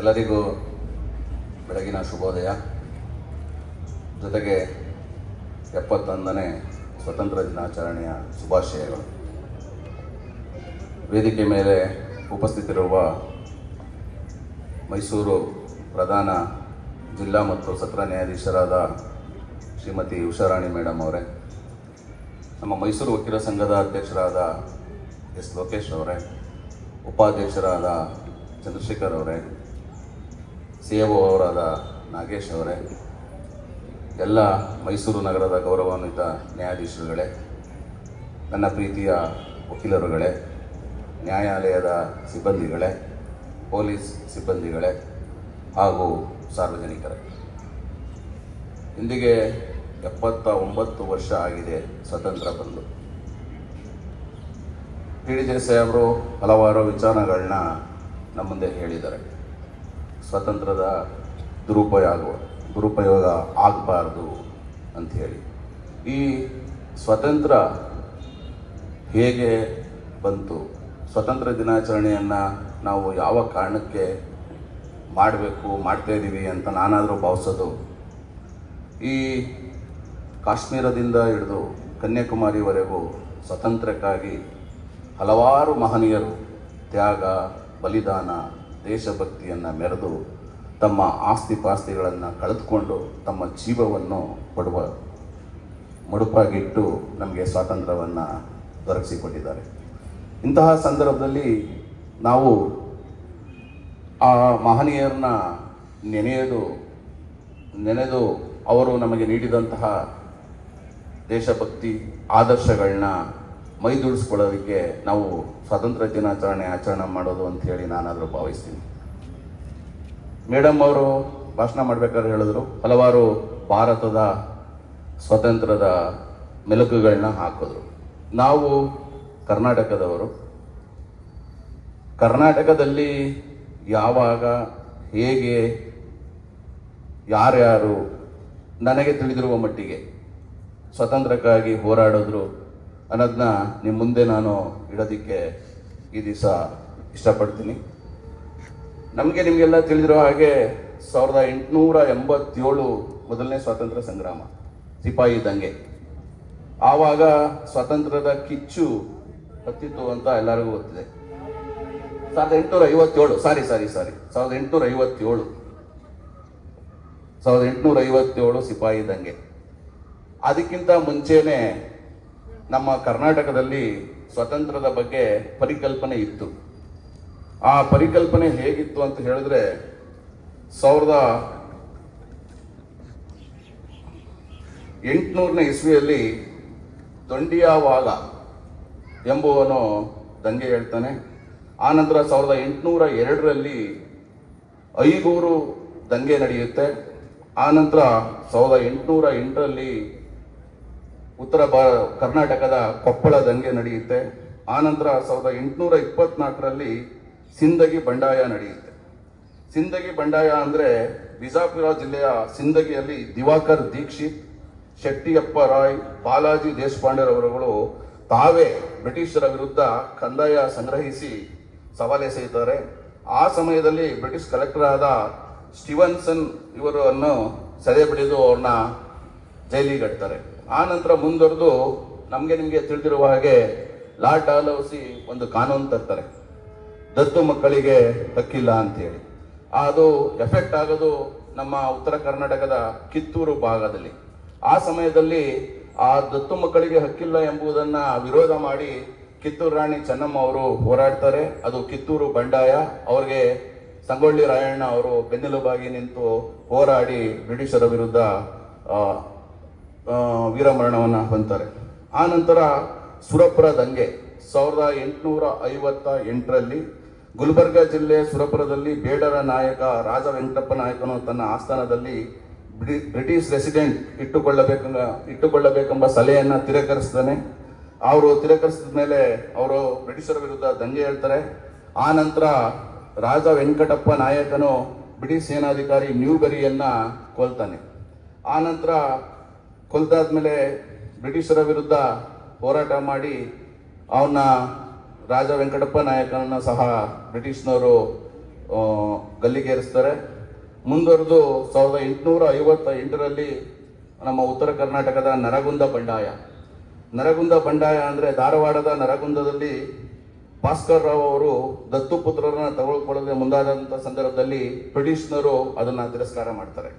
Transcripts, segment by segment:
ಎಲ್ಲರಿಗೂ ಬೆಳಗಿನ ಶುಭೋದಯ. ಜೊತೆಗೆ 71ನೇ ಸ್ವತಂತ್ರ ದಿನಾಚರಣೆಯ ಶುಭಾಶಯಗಳು. ವೇದಿಕೆ ಮೇಲೆ ಉಪಸ್ಥಿತರಿರುವ ಮೈಸೂರು ಪ್ರಧಾನ ಜಿಲ್ಲಾ ಮತ್ತು ಸತ್ರ ನ್ಯಾಯಾಧೀಶರಾದ ಶ್ರೀಮತಿ ಉಷಾರಾಣಿ ಮೇಡಮ್ ಅವರೇ, ನಮ್ಮ ಮೈಸೂರು ವಕೀಲರ ಸಂಘದ ಅಧ್ಯಕ್ಷರಾದ ಎಸ್ ಲೋಕೇಶ್ ಅವರೇ, ಉಪಾಧ್ಯಕ್ಷರಾದ ಚಂದ್ರಶೇಖರ್ ಅವರೇ, CAO ಅವರಾದ ನಾಗೇಶ್ ಅವರೇ, ಎಲ್ಲ ಮೈಸೂರು ನಗರದ ಗೌರವಾನ್ವಿತ ನ್ಯಾಯಾಧೀಶರುಗಳೇ, ನನ್ನ ಪ್ರೀತಿಯ ವಕೀಲರುಗಳೇ, ನ್ಯಾಯಾಲಯದ ಸಿಬ್ಬಂದಿಗಳೇ, ಪೊಲೀಸ್ ಸಿಬ್ಬಂದಿಗಳೇ ಹಾಗೂ ಸಾರ್ವಜನಿಕರೇ, ಇಂದಿಗೆ 79 ವರ್ಷ ಆಗಿದೆ ಸ್ವತಂತ್ರ ಬಂದು. PDJ ಸಾಹೇಬರು ಹಲವಾರು ವಿಚಾರಗಳನ್ನ ನಮ್ಮ ಮುಂದೆ ಹೇಳಿದ್ದಾರೆ. ಸ್ವತಂತ್ರದ ದುರುಪಯೋಗ ಆಗಬಾರ್ದು ಅಂಥೇಳಿ. ಈ ಸ್ವತಂತ್ರ ಹೇಗೆ ಬಂತು, ಸ್ವತಂತ್ರ ದಿನಾಚರಣೆಯನ್ನು ನಾವು ಯಾವ ಕಾರಣಕ್ಕೆ ಮಾಡ್ತಾಯಿದ್ದೀವಿ ಅಂತ ನಾನಾದರೂ ಭಾವಿಸೋದು, ಈ ಕಾಶ್ಮೀರದಿಂದ ಹಿಡಿದು ಕನ್ಯಾಕುಮಾರಿವರೆಗೂ ಸ್ವತಂತ್ರಕ್ಕಾಗಿ ಹಲವಾರು ಮಹನೀಯರು ತ್ಯಾಗ, ಬಲಿದಾನ, ದೇಶಭಕ್ತಿಯನ್ನು ಮೆರೆದು ತಮ್ಮ ಆಸ್ತಿಪಾಸ್ತಿಗಳನ್ನು ಕಳೆದುಕೊಂಡು ತಮ್ಮ ಜೀವವನ್ನು ಮುಡುಪಾಗಿಟ್ಟು ನಮಗೆ ಸ್ವಾತಂತ್ರ್ಯವನ್ನು ದೊರಕಿಸಿಕೊಟ್ಟಿದ್ದಾರೆ. ಇಂತಹ ಸಂದರ್ಭದಲ್ಲಿ ನಾವು ಆ ಮಹನೀಯರನ್ನ ನೆನೆದು ಅವರು ನಮಗೆ ನೀಡಿದಂತಹ ದೇಶಭಕ್ತಿ ಆದರ್ಶಗಳನ್ನ ಮೈದೂಡಿಸ್ಕೊಳ್ಳೋದಕ್ಕೆ ನಾವು ಸ್ವಾತಂತ್ರ್ಯ ದಿನಾಚರಣೆ ಆಚರಣೆ ಮಾಡೋದು ಅಂಥೇಳಿ ನಾನಾದರೂ ಭಾವಿಸ್ತೀನಿ. ಮೇಡಮ್ ಅವರು ಭಾಷಣ ಮಾಡಬೇಕಾದ್ರೆ ಹೇಳಿದ್ರು, ಹಲವಾರು ಭಾರತದ ಸ್ವಾತಂತ್ರ್ಯದ ಮೆಲುಕುಗಳನ್ನ ಹಾಕಿದ್ರು. ನಾವು ಕರ್ನಾಟಕದವರು. ಕರ್ನಾಟಕದಲ್ಲಿ ಯಾವಾಗ, ಹೇಗೆ, ಯಾರ್ಯಾರು ನನಗೆ ತಿಳಿದಿರುವ ಮಟ್ಟಿಗೆ ಸ್ವಾತಂತ್ರ್ಯಕ್ಕಾಗಿ ಹೋರಾಡಿದ್ರು ಅನ್ನೋದನ್ನ ನಿಮ್ಮ ಮುಂದೆ ನಾನು ಇಡೋದಕ್ಕೆ ಈ ದಿವಸ ಇಷ್ಟಪಡ್ತೀನಿ. ನಿಮಗೆಲ್ಲ ತಿಳಿದಿರೋ ಹಾಗೆ 1887 ಮೊದಲನೇ ಸ್ವಾತಂತ್ರ್ಯ ಸಂಗ್ರಾಮ, ಸಿಪಾಯಿ ದಂಗೆ. ಆವಾಗ ಸ್ವಾತಂತ್ರ್ಯದ ಕಿಚ್ಚು ಹತ್ತಿತ್ತು ಅಂತ ಎಲ್ಲರಿಗೂ ಗೊತ್ತಿದೆ. 1857 ಸಿಪಾಯಿ ದಂಗೆ. ಅದಕ್ಕಿಂತ ಮುಂಚೆನೆ ನಮ್ಮ ಕರ್ನಾಟಕದಲ್ಲಿ ಸ್ವಾತಂತ್ರ್ಯದ ಬಗ್ಗೆ ಪರಿಕಲ್ಪನೆ ಇತ್ತು. ಆ ಪರಿಕಲ್ಪನೆ ಹೇಗಿತ್ತು ಅಂತ ಹೇಳಿದ್ರೆ, 1800ನೇ ಇಸ್ವಿಯಲ್ಲಿ ದೊಂಡಿಯಾವಾಲ ಎಂಬುವನು ದಂಗೆ ಹೇಳ್ತಾನೆ. ಆನಂತರ 1802ರಲ್ಲಿ ಐಗೂರು ದಂಗೆ ನಡೆಯುತ್ತೆ. ಆನಂತರ 1808ರಲ್ಲಿ ಕರ್ನಾಟಕದ ಕೊಪ್ಪಳ ದಂಗೆ ನಡೆಯುತ್ತೆ. ಆನಂತರ 1824ರಲ್ಲಿ ಸಿಂದಗಿ ಬಂಡಾಯ ನಡೆಯುತ್ತೆ. ಸಿಂದಗಿ ಬಂಡಾಯ ಅಂದರೆ ಬಿಜಾಪುರ ಜಿಲ್ಲೆಯ ಸಿಂದಗಿಯಲ್ಲಿ ದಿವಾಕರ್ ದೀಕ್ಷಿತ್, ಶೆಟ್ಟಿಯಪ್ಪ ರಾಯ್, ಬಾಲಾಜಿ ದೇಶಪಾಂಡೆರವರುಗಳು ತಾವೇ ಬ್ರಿಟಿಷರ ವಿರುದ್ಧ ಕಂದಾಯ ಸಂಗ್ರಹಿಸಿ ಸವಾಲೆಸೆಯುತ್ತಾರೆ. ಆ ಸಮಯದಲ್ಲಿ ಬ್ರಿಟಿಷ್ ಕಲೆಕ್ಟರ್ ಆದ ಸ್ಟೀವನ್ಸನ್ ಇವರನ್ನು ಸೆರೆ ಹಿಡಿದು ಅವ್ರನ್ನ ಜೈಲಿಗೆ ಕಟ್ತಾರೆ. ಆ ನಂತರ ಮುಂದುವರೆದು ನಿಮಗೆ ತಿಳಿದಿರುವ ಹಾಗೆ ಲಾರ್ಡ್ ಡಾಲ್ಹೌಸಿ ಒಂದು ಕಾನೂನು ತರ್ತಾರೆ, ದತ್ತು ಮಕ್ಕಳಿಗೆ ಹಕ್ಕಿಲ್ಲ ಅಂತೇಳಿ. ಅದು ಎಫೆಕ್ಟ್ ಆಗೋದು ನಮ್ಮ ಉತ್ತರ ಕರ್ನಾಟಕದ ಕಿತ್ತೂರು ಭಾಗದಲ್ಲಿ. ಆ ಸಮಯದಲ್ಲಿ ಆ ದತ್ತು ಮಕ್ಕಳಿಗೆ ಹಕ್ಕಿಲ್ಲ ಎಂಬುದನ್ನು ವಿರೋಧ ಮಾಡಿ ಕಿತ್ತೂರು ರಾಣಿ ಚೆನ್ನಮ್ಮ ಅವರು ಹೋರಾಡ್ತಾರೆ. ಅದು ಕಿತ್ತೂರು ಬಂಡಾಯ. ಅವ್ರಿಗೆ ಸಂಗೊಳ್ಳಿ ರಾಯಣ್ಣ ಅವರು ಬೆನ್ನೆಲುಬಾಗಿ ನಿಂತು ಹೋರಾಡಿ ಬ್ರಿಟಿಷರ ವಿರುದ್ಧ ವೀರಮರಣವನ್ನು ಹೊಂತಾರೆ. ಆ ನಂತರ ಸುರಪುರ ದಂಗೆ 1858ರಲ್ಲಿ ಗುಲ್ಬರ್ಗಾ ಜಿಲ್ಲೆ ಸುರಪುರದಲ್ಲಿ ಬೇಡರ ನಾಯಕ ರಾಜ ವೆಂಕಟಪ್ಪ ನಾಯಕನು ತನ್ನ ಆಸ್ಥಾನದಲ್ಲಿ ಬ್ರಿಟಿಷ್ ರೆಸಿಡೆಂಟ್ ಇಟ್ಟುಕೊಳ್ಳಬೇಕೆಂಬ ಸಲಹೆಯನ್ನು ತಿರಸ್ಕರಿಸ್ತಾನೆ. ಅವರು ತಿರಸ್ಕರಿಸಿದ ಮೇಲೆ ಅವರು ಬ್ರಿಟಿಷರ ವಿರುದ್ಧ ದಂಗೆ ಹೇಳ್ತಾರೆ. ಆ ನಂತರ ರಾಜ ವೆಂಕಟಪ್ಪ ನಾಯಕನು ಬ್ರಿಟಿಷ್ ಸೇನಾಧಿಕಾರಿ ನ್ಯೂಬೆರಿಯನ್ನ ಕೊಲ್ತಾನೆ. ಆ ನಂತರ ಕೊಲ್ತಾದ್ಮೇಲೆ ಬ್ರಿಟಿಷರ ವಿರುದ್ಧ ಹೋರಾಟ ಮಾಡಿ ಅವನ್ನ ರಾಜ ವೆಂಕಟಪ್ಪ ನಾಯಕನನ್ನು ಸಹ ಬ್ರಿಟಿಷ್ನವರು ಗಲ್ಲಿಗೇರಿಸ್ತಾರೆ. ಮುಂದುವರೆದು 1858ರಲ್ಲಿ ನಮ್ಮ ಉತ್ತರ ಕರ್ನಾಟಕದ ನರಗುಂದ ಬಂಡಾಯ ಅಂದರೆ ಧಾರವಾಡದ ನರಗುಂದದಲ್ಲಿ ಭಾಸ್ಕರ್ ರಾವ್ ಅವರು ದತ್ತುಪುತ್ರರನ್ನ ತೆಗೆದುಕೊಳ್ಳದೆ ಮುಂದಾದಂಥ ಸಂದರ್ಭದಲ್ಲಿ ಬ್ರಿಟಿಷ್ನರು ಅದನ್ನು ತಿರಸ್ಕಾರ ಮಾಡ್ತಾರೆ.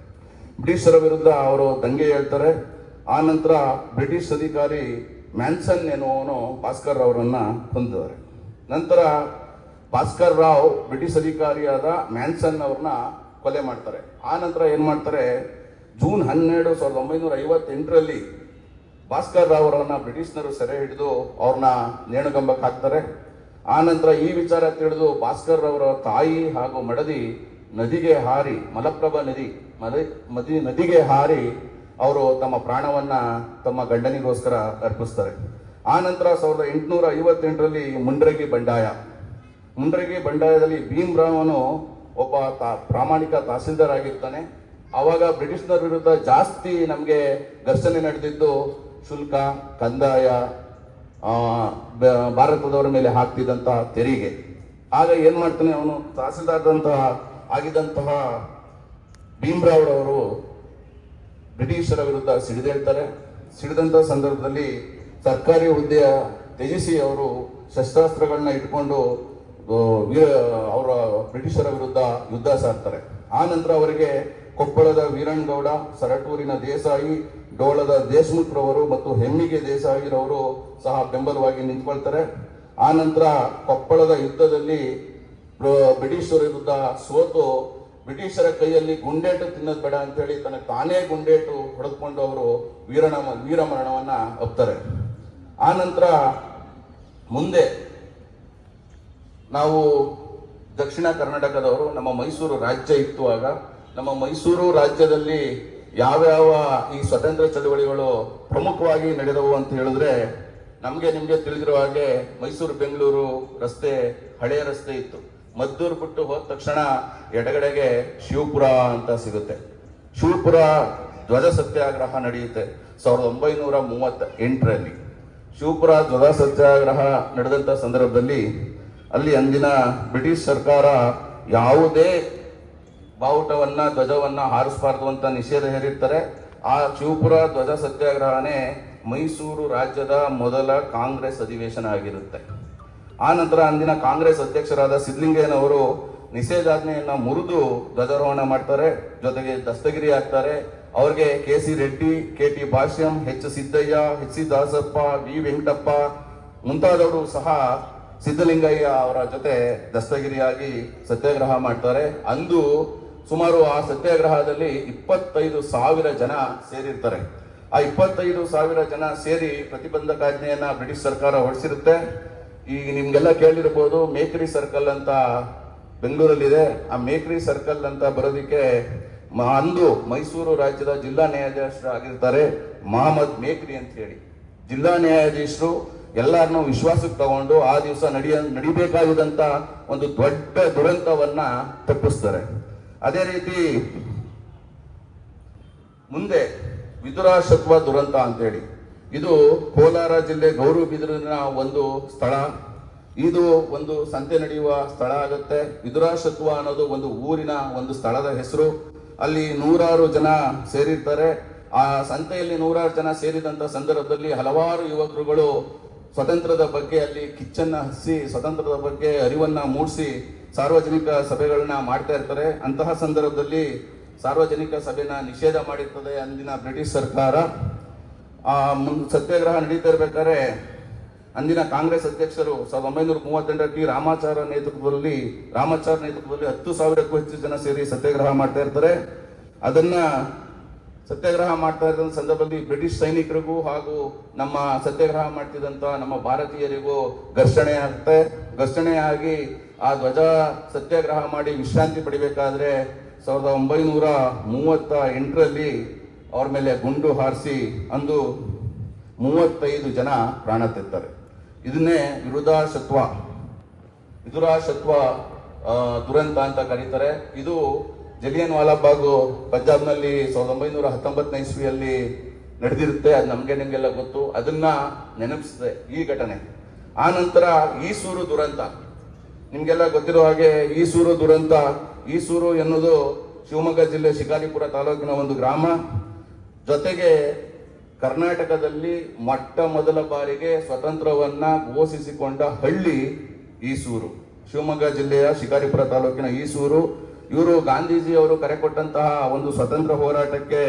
ಬ್ರಿಟಿಷರ ವಿರುದ್ಧ ಅವರು ದಂಗೆ ಹೇಳ್ತಾರೆ. ಆ ನಂತರ ಬ್ರಿಟಿಷ್ ಅಧಿಕಾರಿ ಮ್ಯಾನ್ಸನ್ ಎನ್ನುವವನು ಭಾಸ್ಕರ್ ರಾವ್ರನ್ನ ಕೊಂದಿದ್ದಾರೆ. ನಂತರ ಭಾಸ್ಕರ್ ರಾವ್ ಬ್ರಿಟಿಷ್ ಅಧಿಕಾರಿಯಾದ ಮ್ಯಾನ್ಸನ್ ಅವ್ರನ್ನ ಕೊಲೆ ಮಾಡ್ತಾರೆ. ಆ ನಂತರ ಏನು ಮಾಡ್ತಾರೆ, ಜೂನ್ 12, 1958ರಲ್ಲಿ ಭಾಸ್ಕರ್ ರಾವ್ ಅವರನ್ನ ಬ್ರಿಟಿಷ್ನರು ಸೆರೆ ಹಿಡಿದು ಅವ್ರನ್ನ ನೇಣುಗಂಬಕ್ಕೆ ಹಾಕ್ತಾರೆ. ಆ ನಂತರ ಈ ವಿಚಾರ ತಿಳಿದು ಭಾಸ್ಕರ್ ಅವರ ತಾಯಿ ಹಾಗೂ ಮಡದಿ ನದಿಗೆ ಹಾರಿ, ಮಲಪ್ರಭಾ ನದಿಗೆ ಹಾರಿ ಅವರು ತಮ್ಮ ಪ್ರಾಣವನ್ನ ತಮ್ಮ ಗಂಡನಿಗೋಸ್ಕರ ಅರ್ಪಿಸ್ತಾರೆ. ಆ ನಂತರ 1858ರಲ್ಲಿ ಮುಂಡ್ರಗಿ ಬಂಡಾಯದಲ್ಲಿ ಭೀಮ್ರಾವನು ಒಬ್ಬ ಪ್ರಾಮಾಣಿಕ ತಹಸೀಲ್ದಾರ್ ಆಗಿರ್ತಾನೆ. ಆವಾಗ ಬ್ರಿಟಿಷ್ನರ ವಿರುದ್ಧ ಜಾಸ್ತಿ ನಮಗೆ ಘರ್ಷಣೆ ನಡೆದಿದ್ದು ಶುಲ್ಕ, ಕಂದಾಯ, ಭಾರತದವರ ಮೇಲೆ ಹಾಕ್ತಿದ್ದಂತಹ ತೆರಿಗೆ. ಆಗ ಏನ್ ಮಾಡ್ತಾನೆ, ಅವನು ತಹಸೀಲ್ದಾರ್ದಂತಹ ಆಗಿದ್ದಂತಹ ಭೀಮ್ರಾವ್ರವರು ಬ್ರಿಟಿಷರ ವಿರುದ್ಧ ಸಿಡಿದಂತ ಸಂದರ್ಭದಲ್ಲಿ ಸರ್ಕಾರಿ ಹುದ್ದೆಯ ತ್ಯಜಿಸಿ ಅವರು ಶಸ್ತ್ರಾಸ್ತ್ರಗಳನ್ನ ಇಟ್ಕೊಂಡು ಅವರ ಬ್ರಿಟಿಷರ ವಿರುದ್ಧ ಯುದ್ಧ ಸಾರ್ತಾರೆ. ಆ ನಂತರ ಅವರಿಗೆ ಕೊಪ್ಪಳದ ವೀರಣ್ಣಗೌಡ, ಸರಟೂರಿನ ದೇಸಾಯಿ, ಡೋಳದ ದೇಶಮುಖ್ರವರು ಮತ್ತು ಹೆಮ್ಮಿಗೆ ದೇಸಾಯಿರವರು ಸಹ ಬೆಂಬಲವಾಗಿ ನಿಂತ್ಕೊಳ್ತಾರೆ. ಆ ನಂತರ ಕೊಪ್ಪಳದ ಯುದ್ಧದಲ್ಲಿ ಬ್ರಿಟಿಷರ ವಿರುದ್ಧ ಸೋತು ಬ್ರಿಟಿಷರ ಕೈಯಲ್ಲಿ ಗುಂಡೇಟು ತಿನ್ನೋದು ಬೇಡ ಅಂತೇಳಿ ತನಗೆ ತಾನೇ ಗುಂಡೇಟು ಹೊಡೆದುಕೊಂಡು ಅವರು ವೀರಮರಣವನ್ನ ಒಪ್ತಾರೆ. ಆ ನಂತರ ಮುಂದೆ ನಾವು ದಕ್ಷಿಣ ಕರ್ನಾಟಕದವರು, ನಮ್ಮ ಮೈಸೂರು ರಾಜ್ಯ ಇತ್ತು. ಆಗ ನಮ್ಮ ಮೈಸೂರು ರಾಜ್ಯದಲ್ಲಿ ಯಾವ್ಯಾವ ಈ ಸ್ವತಂತ್ರ ಚಳವಳಿಗಳು ಪ್ರಮುಖವಾಗಿ ನಡೆದವು ಅಂತ ಹೇಳಿದ್ರೆ, ನಿಮ್ಗೆ ತಿಳಿದಿರುವ ಹಾಗೆ ಮೈಸೂರು ಬೆಂಗಳೂರು ರಸ್ತೆ ಹಳೆಯ ರಸ್ತೆ ಇತ್ತು. ಮದ್ದೂರು ಬಿಟ್ಟು ಹೋದ ತಕ್ಷಣ ಎಡಗಡೆಗೆ ಶಿವಪುರ ಅಂತ ಸಿಗುತ್ತೆ. ಶಿವಪುರ ಧ್ವಜ ಸತ್ಯಾಗ್ರಹ ನಡೆಯುತ್ತೆ 1938ರಲ್ಲಿ. ಶಿವಪುರ ಧ್ವಜ ಸತ್ಯಾಗ್ರಹ ನಡೆದಂತ ಸಂದರ್ಭದಲ್ಲಿ ಅಲ್ಲಿ ಅಂದಿನ ಬ್ರಿಟಿಷ್ ಸರ್ಕಾರ ಯಾವುದೇ ಬಾವುಟವನ್ನ ಧ್ವಜವನ್ನ ಹಾರಿಸಬಾರ್ದು ಅಂತ ನಿಷೇಧ ಹೇರಿರ್ತಾರೆ. ಆ ಶಿವಪುರ ಧ್ವಜ ಸತ್ಯಾಗ್ರಹನೇ ಮೈಸೂರು ರಾಜ್ಯದ ಮೊದಲ ಕಾಂಗ್ರೆಸ್ ಅಧಿವೇಶನ ಆಗಿರುತ್ತೆ. ಆ ನಂತರ ಅಂದಿನ ಕಾಂಗ್ರೆಸ್ ಅಧ್ಯಕ್ಷರಾದ ಸಿದ್ಧಲಿಂಗಯ್ಯನವರು ನಿಷೇಧಾಜ್ಞೆಯನ್ನ ಮುರಿದು ಧ್ವಜಾರೋಹಣ ಮಾಡ್ತಾರೆ, ಜೊತೆಗೆ ದಸ್ತಗಿರಿ ಹಾಕ್ತಾರೆ. ಅವ್ರಿಗೆ KC Reddy, KT Bhashyam, H Siddaiah, HC Dasappa, V Venkatappa ಮುಂತಾದವರು ಸಹ ಸಿದ್ಧಲಿಂಗಯ್ಯ ಅವರ ಜೊತೆ ದಸ್ತಗಿರಿಯಾಗಿ ಸತ್ಯಾಗ್ರಹ ಮಾಡ್ತಾರೆ. ಅಂದು ಸುಮಾರು ಆ ಸತ್ಯಾಗ್ರಹದಲ್ಲಿ 25,000 ಜನ ಸೇರಿರ್ತಾರೆ. ಆ 25,000 ಜನ ಸೇರಿ ಪ್ರತಿಬಂಧಕಾಜ್ಞೆಯನ್ನ ಬ್ರಿಟಿಷ್ ಸರ್ಕಾರ ಹೊರಡಿಸಿರುತ್ತೆ. ಈಗ ನಿಮ್ಗೆಲ್ಲ ಕೇಳಿರ್ಬೋದು, ಮೇಕ್ರಿ ಸರ್ಕಲ್ ಅಂತ ಬೆಂಗಳೂರಲ್ಲಿದೆ. ಆ ಮೇಕ್ರಿ ಸರ್ಕಲ್ ಅಂತ ಬರೋದಕ್ಕೆ ಅಂದು ಮೈಸೂರು ರಾಜ್ಯದ ಜಿಲ್ಲಾ ನ್ಯಾಯಾಧೀಶರು ಆಗಿರ್ತಾರೆ ಮಹಮ್ಮದ್ ಮೇಕ್ರಿ ಅಂತ ಹೇಳಿ. ಜಿಲ್ಲಾ ನ್ಯಾಯಾಧೀಶರು ಎಲ್ಲರನ್ನೂ ವಿಶ್ವಾಸಕ್ಕೆ ತಗೊಂಡು ಆ ದಿವಸ ನಡಿಬೇಕಾಗಿದ್ದಂತ ಒಂದು ದೊಡ್ಡ ದುರಂತವನ್ನ ತಪ್ಪಿಸ್ತಾರೆ. ಅದೇ ರೀತಿ ಮುಂದೆ ವಿದುರಾಶತ್ವ ದುರಂತ ಅಂತೇಳಿ, ಇದು ಕೋಲಾರ ಜಿಲ್ಲೆ ಗೌರಿಬಿದರಿನ ಒಂದು ಸ್ಥಳ. ಇದು ಒಂದು ಸಂತೆ ನಡೆಯುವ ಸ್ಥಳ ಆಗುತ್ತೆ. ವಿದುರಾಶತ್ವ ಅನ್ನೋದು ಒಂದು ಊರಿನ ಒಂದು ಸ್ಥಳದ ಹೆಸರು. ಅಲ್ಲಿ 100 ಜನ ಸೇರಿರ್ತಾರೆ. ಆ ಸಂತೆಯಲ್ಲಿ 100 ಜನ ಸೇರಿದಂತ ಸಂದರ್ಭದಲ್ಲಿ ಹಲವಾರು ಯುವಕರುಗಳು ಸ್ವತಂತ್ರದ ಬಗ್ಗೆ ಅಲ್ಲಿ ಕಿಚ್ಚನ್ನ ಹಚ್ಚಿ ಸ್ವತಂತ್ರದ ಬಗ್ಗೆ ಅರಿವನ್ನ ಮೂಡಿಸಿ ಸಾರ್ವಜನಿಕ ಸಭೆಗಳನ್ನ ಮಾಡ್ತಾ ಇರ್ತಾರೆ. ಅಂತಹ ಸಂದರ್ಭದಲ್ಲಿ ಸಾರ್ವಜನಿಕ ಸಭೆನ ನಿಷೇಧ ಮಾಡಿರ್ತದೆ ಅಂದಿನ ಬ್ರಿಟಿಷ್ ಸರ್ಕಾರ. ಸತ್ಯಾಗ್ರಹ ನಡೀತಾ ಇರ್ಬೇಕಾದ್ರೆ ಅಂದಿನ ಕಾಂಗ್ರೆಸ್ ಅಧ್ಯಕ್ಷರು 1938ರಲ್ಲಿ ರಾಮಾಚಾರ ನೇತೃತ್ವದಲ್ಲಿ 10,000ಕ್ಕೂ ಹೆಚ್ಚು ಜನ ಸೇರಿ ಸತ್ಯಾಗ್ರಹ ಮಾಡ್ತಾ ಇರ್ತಾರೆ. ಅದನ್ನ ಸತ್ಯಾಗ್ರಹ ಮಾಡ್ತಾ ಇದ್ದ ಸಂದರ್ಭದಲ್ಲಿ ಬ್ರಿಟಿಷ್ ಸೈನಿಕರಿಗೂ ಹಾಗೂ ನಮ್ಮ ಸತ್ಯಾಗ್ರಹ ಮಾಡ್ತಿದ್ದಂತ ನಮ್ಮ ಭಾರತೀಯರಿಗೂ ಘರ್ಷಣೆ ಆಗಿ ಆ ಧ್ವಜ ಸತ್ಯಾಗ್ರಹ ಮಾಡಿ ವಿಶ್ರಾಂತಿ ಪಡಿಬೇಕಾದ್ರೆ 1938ರಲ್ಲಿ ಅವ್ರ ಮೇಲೆ ಗುಂಡು ಹಾರಿಸಿ ಅಂದು 35 ಜನ ಪ್ರಾಣ ತೆತ್ತಾರೆ. ಇದನ್ನೇ ವಿದುರಾಶತ್ವ ದುರಂತ ಅಂತ ಕರೀತಾರೆ. ಇದು ಜಲಿಯನ್ ವಾಲಾಬಾಗ್ ಪಂಜಾಬ್ನಲ್ಲಿ 1919ನೇ ಇಸ್ವಿಯಲ್ಲಿ ನಡೆದಿರುತ್ತೆ. ಅದು ನಿಮಗೆಲ್ಲ ಗೊತ್ತು. ಅದನ್ನ ನೆನಪಿಸಿದೆ ಈ ಘಟನೆ. ಆ ನಂತರ ಈಸೂರು ದುರಂತ. ನಿಮ್ಗೆಲ್ಲ ಗೊತ್ತಿರೋ ಹಾಗೆ ಈಸೂರು ದುರಂತ. ಈಸೂರು ಎನ್ನುವುದು ಶಿವಮೊಗ್ಗ ಜಿಲ್ಲೆ ಶಿಕಾರಿಪುರ ತಾಲೂಕಿನ ಒಂದು ಗ್ರಾಮ. ಜೊತೆಗೆ ಕರ್ನಾಟಕದಲ್ಲಿ ಮೊಟ್ಟ ಮೊದಲ ಬಾರಿಗೆ ಸ್ವತಂತ್ರವನ್ನ ಘೋಷಿಸಿಕೊಂಡ ಹಳ್ಳಿ ಈಸೂರು. ಶಿವಮೊಗ್ಗ ಜಿಲ್ಲೆಯ ಶಿಕಾರಿಪುರ ತಾಲೂಕಿನ ಈಸೂರು. ಇವರು ಗಾಂಧೀಜಿ ಅವರು ಕರೆ ಕೊಟ್ಟಂತಹ ಒಂದು ಸ್ವತಂತ್ರ ಹೋರಾಟಕ್ಕೆ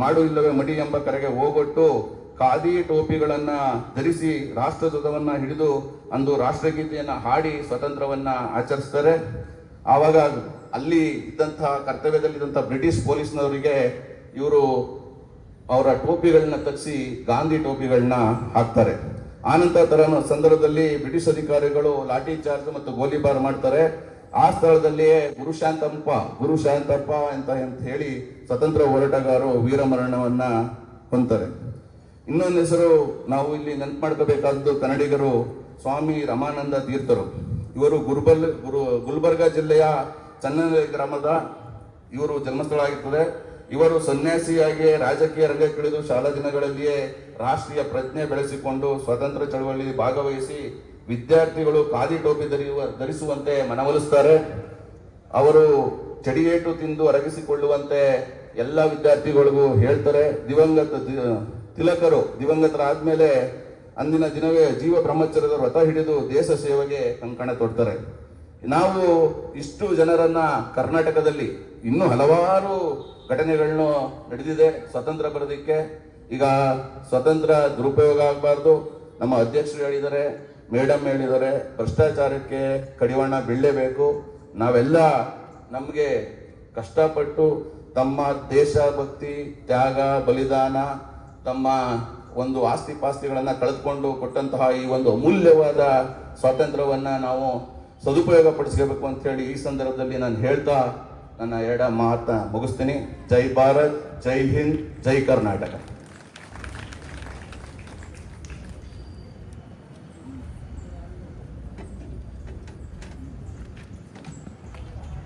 ಮಾಡು ಇಲ್ಲವೇ ಮಡಿ ಎಂಬ ಕರೆಗೆ ಹೋಗೊಟ್ಟು ಖಾದಿ ಟೋಪಿಗಳನ್ನ ಧರಿಸಿ ರಾಷ್ಟ್ರಧ್ವಜವನ್ನ ಹಿಡಿದು ಅಂದು ರಾಷ್ಟ್ರಗೀತೆಯನ್ನ ಹಾಡಿ ಸ್ವತಂತ್ರವನ್ನ ಆಚರಿಸ್ತಾರೆ. ಆವಾಗ ಅಲ್ಲಿ ಇದ್ದಂತಹ ಕರ್ತವ್ಯದಲ್ಲಿದ್ದಂತಹ ಬ್ರಿಟಿಷ್ ಪೊಲೀಸ್ನವರಿಗೆ ಇವರು ಅವರ ಟೋಪಿಗಳನ್ನ ತರಿಸಿ ಗಾಂಧಿ ಟೋಪಿಗಳನ್ನ ಹಾಕ್ತಾರೆ. ಆನಂತರ ಸಂದರ್ಭದಲ್ಲಿ ಬ್ರಿಟಿಷ್ ಅಧಿಕಾರಿಗಳು ಲಾಠಿ ಚಾರ್ಜ್ ಮತ್ತು ಗೋಲಿಬಾರ್ ಮಾಡ್ತಾರೆ. ಆ ಸ್ಥಳದಲ್ಲಿಯೇ ಗುರು ಶಾಂತಪ್ಪ ಅಂತ ಹೇಳಿ ಸ್ವತಂತ್ರ ಹೋರಾಟಗಾರರು ವೀರಮರಣವನ್ನ ಹೊಂತಾರೆ. ಇನ್ನೊಂದು ಹೆಸರು ನಾವು ಇಲ್ಲಿ ನೆನಪು ಮಾಡ್ಕೋಬೇಕಾದ್ದು ಕನ್ನಡಿಗರು ಸ್ವಾಮಿ ರಮಾನಂದ ತೀರ್ಥರು. ಇವರು ಗುಲ್ಬರ್ಗಾ ಜಿಲ್ಲೆಯ ಚನ್ನನಹಳ್ಳಿ ಗ್ರಾಮದ ಇವರು ಜನ್ಮಸ್ಥಳ ಆಗಿರ್ತದೆ. ಇವರು ಸನ್ಯಾಸಿಯಾಗಿ ರಾಜಕೀಯ ರಂಗಕ್ಕಿಳಿದು ಶಾಲಾ ದಿನಗಳಲ್ಲಿಯೇ ರಾಷ್ಟ್ರೀಯ ಪ್ರಜ್ಞೆ ಬೆಳೆಸಿಕೊಂಡು ಸ್ವತಂತ್ರ ಚಳವಳಿಯಲ್ಲಿ ಭಾಗವಹಿಸಿ ವಿದ್ಯಾರ್ಥಿಗಳು ಖಾದಿ ಟೋಪಿ ಧರಿಸುವಂತೆ ಮನವೊಲಿಸ್ತಾರೆ. ಅವರು ಚಡಿಯೇಟು ತಿಂದು ಅರಗಿಸಿಕೊಳ್ಳುವಂತೆ ಎಲ್ಲ ವಿದ್ಯಾರ್ಥಿಗಳಿಗೂ ಹೇಳ್ತಾರೆ. ದಿವಂಗತರಾದ್ಮೇಲೆ ಅಂದಿನ ದಿನವೇ ಜೀವ ಬ್ರಹ್ಮಚರ್ಯದ ವ್ರತ ಹಿಡಿದು ದೇಶ ಸೇವೆಗೆ ಕಂಕಣ ತೊಡ್ತಾರೆ. ನಾವು ಇಷ್ಟು ಜನರನ್ನ ಕರ್ನಾಟಕದಲ್ಲಿ ಇನ್ನೂ ಹಲವಾರು ಘಟನೆಗಳನ್ನು ನಡೆದಿದೆ ಸ್ವತಂತ್ರ ಬರೋದಕ್ಕೆ. ಈಗ ಸ್ವತಂತ್ರ ದುರುಪಯೋಗ ಆಗಬಾರ್ದು. ನಮ್ಮ ಅಧ್ಯಕ್ಷರು ಹೇಳಿದ್ದಾರೆ, ಮೇಡಮ್ ಹೇಳಿದ್ದಾರೆ, ಭ್ರಷ್ಟಾಚಾರಕ್ಕೆ ಕಡಿವಾಣ ಬೀಳಲೇಬೇಕು. ನಾವೆಲ್ಲ ನಮಗೆ ಕಷ್ಟಪಟ್ಟು ತಮ್ಮ ದೇಶಭಕ್ತಿ, ತ್ಯಾಗ, ಬಲಿದಾನ, ತಮ್ಮ ಒಂದು ಆಸ್ತಿ ಪಾಸ್ತಿಗಳನ್ನ ಕಳೆದುಕೊಂಡು ಕೊಟ್ಟಂತಹ ಈ ಒಂದು ಅಮೂಲ್ಯವಾದ ಸ್ವಾತಂತ್ರ್ಯವನ್ನ ನಾವು ಸದುಪಯೋಗ ಪಡಿಸ್ಕೋಬೇಕು ಅಂತ ಹೇಳಿ ಈ ಸಂದರ್ಭದಲ್ಲಿ ನಾನು ಹೇಳ್ತಾ ನನ್ನ ಮಾತನ್ನ ಮುಗಿಸ್ತೀನಿ. ಜೈ ಭಾರತ್, ಜೈ ಹಿಂದ್, ಜೈ ಕರ್ನಾಟಕ.